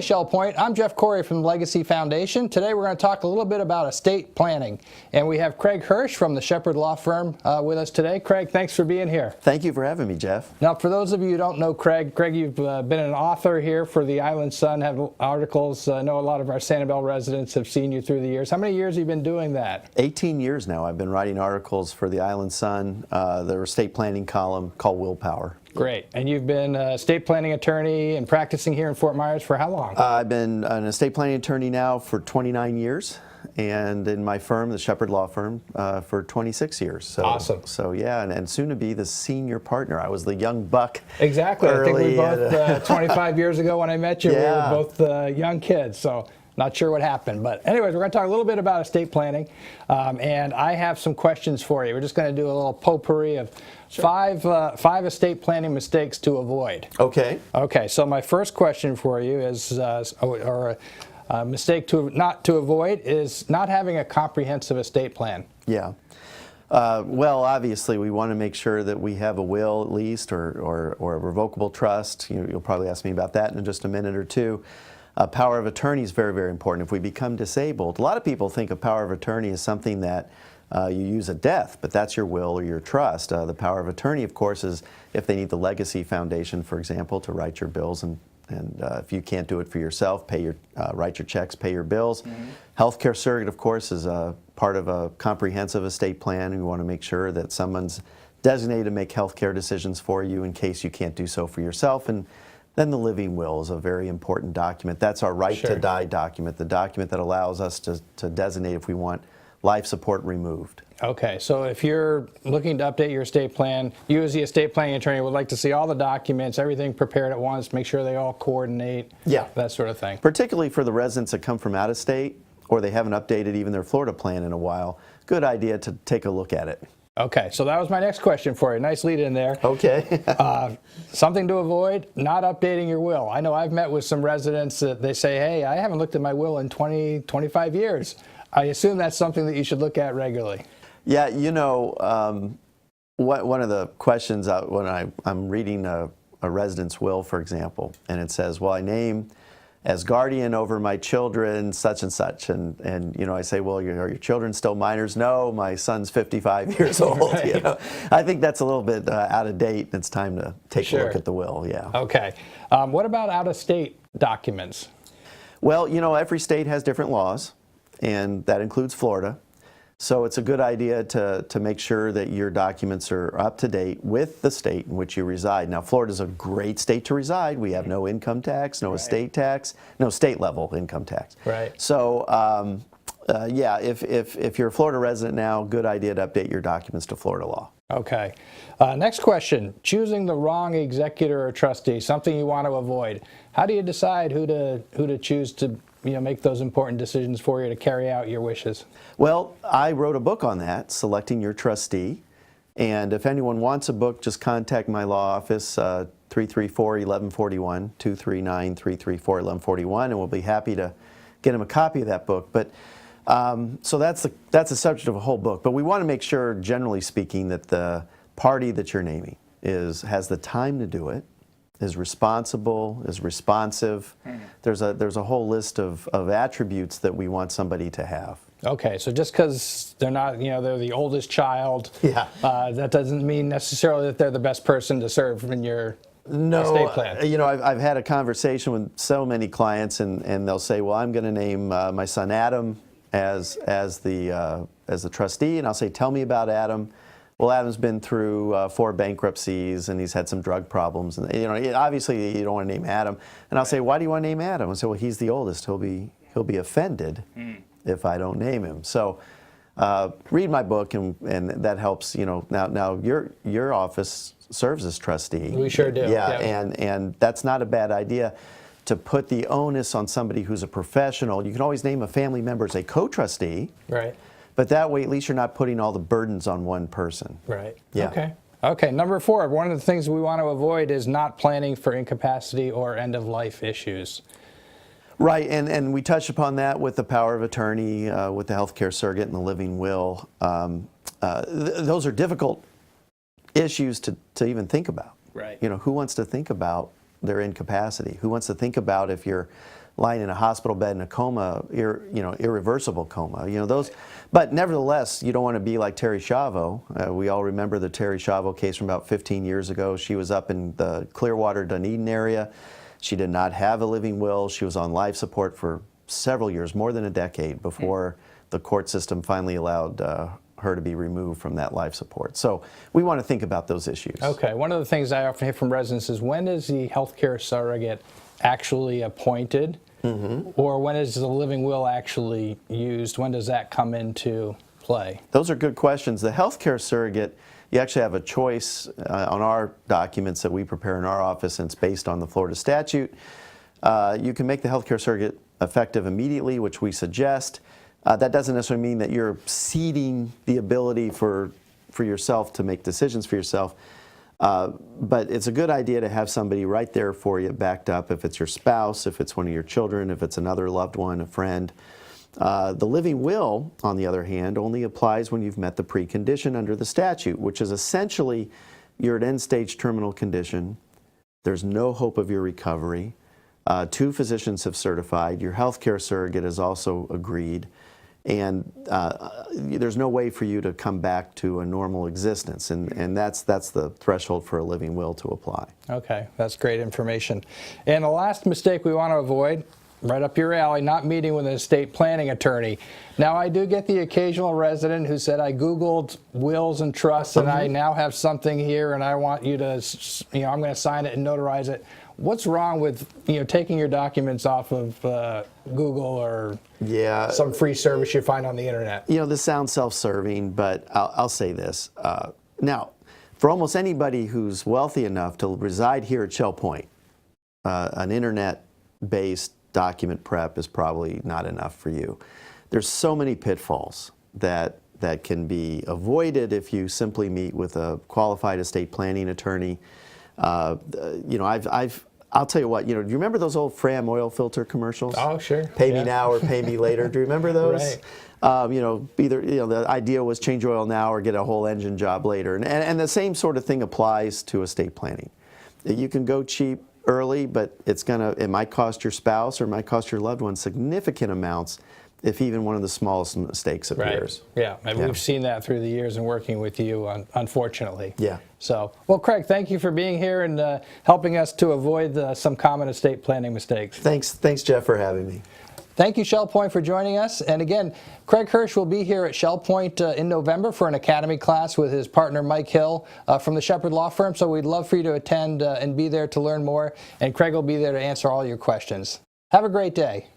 Shell Point. I'm Jeff Corey from the Legacy Foundation. Today we're going to talk a little bit about estate planning. And we have Craig Hirsch from the Shepherd Law Firm with us today. Craig, thanks for being here. Thank you for having me, Jeff. Now, for those of you who don't know Craig, you've been an author here for the Island Sun, have articles. I know a lot of our Sanibel residents have seen you through the years. How many years have you been doing that? 18 years now. I've been writing articles for the Island Sun, their estate planning column called Willpower. Great. And you've been an estate planning attorney and practicing here in Fort Myers for how long? I've been an estate planning attorney now for 29 years, and in my firm, the Shepherd Law Firm, for 26 years. So, awesome. So yeah, and soon to be the senior partner. I was the young buck. Exactly. I think we both, 25 years ago when I met you, yeah. we were both young kids. So not sure what happened. But anyways, we're going to talk a little bit about estate planning. And I have some questions for you. We're just going to do a little potpourri of five estate planning mistakes to avoid. Okay. Okay, so my first question for you is, or a mistake not to avoid is not having a comprehensive estate plan. Yeah. Well, obviously, we want to make sure that we have a will at least, or a revocable trust. You'll probably ask me about that in just a minute or two. Power of attorney is very, very important. If we become disabled, a lot of people think of power of attorney as something that you use at death, but that's your will or your trust. The power of attorney, of course, is if they need the Legacy Foundation, for example, to write your bills, and if you can't do it for yourself, write your checks, pay your bills. Mm-hmm. Healthcare surrogate, of course, is a part of a comprehensive estate plan. We want to make sure that someone's designated to make healthcare decisions for you in case you can't do so for yourself. And then the living will is a very important document. That's our right to die document, the document that allows us to designate if we want life support removed. Okay, so if you're looking to update your estate plan, you as the estate planning attorney would like to see all the documents, everything prepared at once, make sure they all coordinate, that sort of thing. Particularly for the residents that come from out of state, or they haven't updated even their Florida plan in a while, good idea to take a look at it. Okay, so that was my next question for you. Nice lead in there. Okay. Something to avoid, not updating your will. I know I've met with some residents that they say, hey, I haven't looked at my will in 20, 25 years. I assume that's something that you should look at regularly. Yeah, you know, one of the questions when I'm reading a resident's will, for example, and it says, well, I name as guardian over my children such and such, and you know, I say, well, are your children still minors? No, my son's 55 years old. Right. You know? I think that's a little bit out of date. It's time to take a look at the will. Yeah. Okay. What about out-of-state documents? Well, you know, every state has different laws, and that includes Florida. So it's a good idea to make sure that your documents are up to date with the state in which you reside. Now, Florida's a great state to reside. We have no income tax, no estate tax, no state level income tax. Right. So, yeah, if you're a Florida resident now, good idea to update your documents to Florida law. Okay. Next question, choosing the wrong executor or trustee, something you want to avoid. How do you decide who to choose to make those important decisions for you to carry out your wishes? Well, I wrote a book on that, Selecting Your Trustee. And if anyone wants a book, just contact my law office, 334-1141, 239-334-1141, and we'll be happy to get them a copy of that book. But so that's the subject of a whole book. But we want to make sure, generally speaking, that the party that you're naming has the time to do it, is responsible, is responsive. There's a whole list of attributes that we want somebody to have. Okay, so just because they're not, they're the oldest child, that doesn't mean necessarily that they're the best person to serve in your estate plan. You know, I've had a conversation with so many clients, and they'll say, well, I'm going to name my son Adam as the trustee, and I'll say, tell me about Adam. Well, Adam's been through 4 bankruptcies, and he's had some drug problems, and obviously you don't want to name Adam. And I'll say, why do you want to name Adam? I say, well, he's the oldest. He'll be offended if I don't name him. So read my book, and that helps. Now your office serves as trustee. We sure do. Yeah. And that's not a bad idea to put the onus on somebody who's a professional. You can always name a family member as a co-trustee. Right. But that way, at least you're not putting all the burdens on one person. Right. Yeah. Okay. Number 4, one of the things we want to avoid is not planning for incapacity or end-of-life issues. Right, and we touched upon that with the power of attorney, with the healthcare surrogate and the living will. Those are difficult issues to even think about. Right. Who wants to think about their incapacity? Who wants to think about if your lying in a hospital bed in a coma, irreversible coma. Those. But nevertheless, you don't want to be like Terri Schiavo. We all remember the Terri Schiavo case from about 15 years ago. She was up in the Clearwater, Dunedin area. She did not have a living will. She was on life support for several years, more than a decade, before the court system finally allowed her to be removed from that life support. So we want to think about those issues. Okay. One of the things I often hear from residents is, when is the healthcare surrogate actually appointed? Or when is the living will actually used? When does that come into play? Those are good questions. The healthcare surrogate, you actually have a choice on our documents that we prepare in our office, and it's based on the Florida statute. You can make the healthcare surrogate effective immediately, which we suggest. That doesn't necessarily mean that you're ceding the ability for yourself to make decisions for yourself. But it's a good idea to have somebody right there for you, backed up, if it's your spouse, if it's one of your children, if it's another loved one, a friend. The living will, on the other hand, only applies when you've met the precondition under the statute, which is essentially you're at end-stage terminal condition, there's no hope of your recovery, 2 physicians have certified, your healthcare surrogate has also agreed, and there's no way for you to come back to a normal existence, and that's the threshold for a living will to apply. Okay, that's great information. And the last mistake we want to avoid, right up your alley, not meeting with an estate planning attorney. Now, I do get the occasional resident who said, I Googled wills and trusts, and I now have something here, and I want you to, I'm going to sign it and notarize it. What's wrong with taking your documents off of Google or some free service you find on the internet? This sounds self-serving, but I'll say this. Now, for almost anybody who's wealthy enough to reside here at Shell Point, an internet-based document prep is probably not enough for you. There's so many pitfalls that can be avoided if you simply meet with a qualified estate planning attorney. I'll tell you what, do you remember those old Fram oil filter commercials? Oh, sure. Pay me now or pay me later. Do you remember those? Right. Either the idea was change oil now or get a whole engine job later. And the same sort of thing applies to estate planning. You can go cheap early, but it might cost your spouse or it might cost your loved one significant amounts if even one of the smallest mistakes appears. Right. Yeah, and we've seen that through the years in working with you, unfortunately. Yeah. So, well, Craig, thank you for being here and helping us to avoid some common estate planning mistakes. Thanks, Jeff, for having me. Thank you, Shell Point, for joining us. And again, Craig Hirsch will be here at Shell Point in November for an academy class with his partner, Mike Hill, from the Shepherd Law Firm. So we'd love for you to attend and be there to learn more. And Craig will be there to answer all your questions. Have a great day.